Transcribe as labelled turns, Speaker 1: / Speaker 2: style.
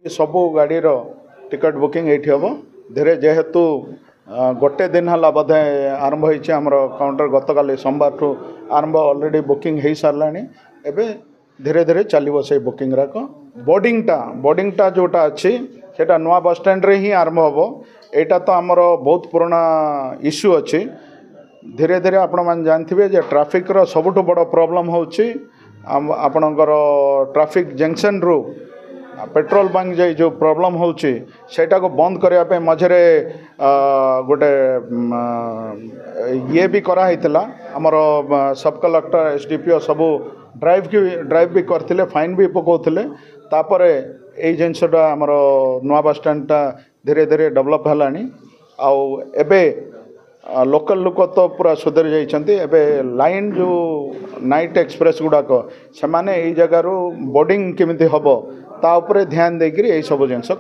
Speaker 1: सबू गाड़ी ticket booking ये हम धीरे जेहेतु गोटे दिन है बोधे आरंभ होमर काउंटर गतकाली सोमवार ठू आरंभ ऑलरेडी बुकिंग हो सारा एवं धीरे धीरे चलो से बुकिंग राक बोर्डिंगटा जोटा अच्छी से नुआ बस स्टैंड रे ही आरंभ हम यहाँ तो आमर बहुत पुराना इश्यू अच्छी धीरे धीरे आपण मैंने जानते जे ट्रैफिक रो सबुठ बड़ प्रॉब्लम होची आपणकर ट्रैफिक जंक्शन रु पेट्रोल बंक जाई जो प्रॉब्लम होची सेटा को बंद करने मझे गोटे ये भी करा हितला हमर सब कलेक्टर एसडीपीओ सबू ड्राइव भी करथिले फाइन भी पकाउथिले तापर ए जिनसटा हमर नुआ बस स्टैंडटा धीरे धीरे डेवलप हलानी आउ एबे लोकल लोक तो पूरा सुधरी जाइछन्ती एबे लाइन जो नाइट एक्सप्रेस गुड़ाक से माने जगार बोर्डिंग केमिति हबो ता उपरे ध्यान देकरी ए सब जिनस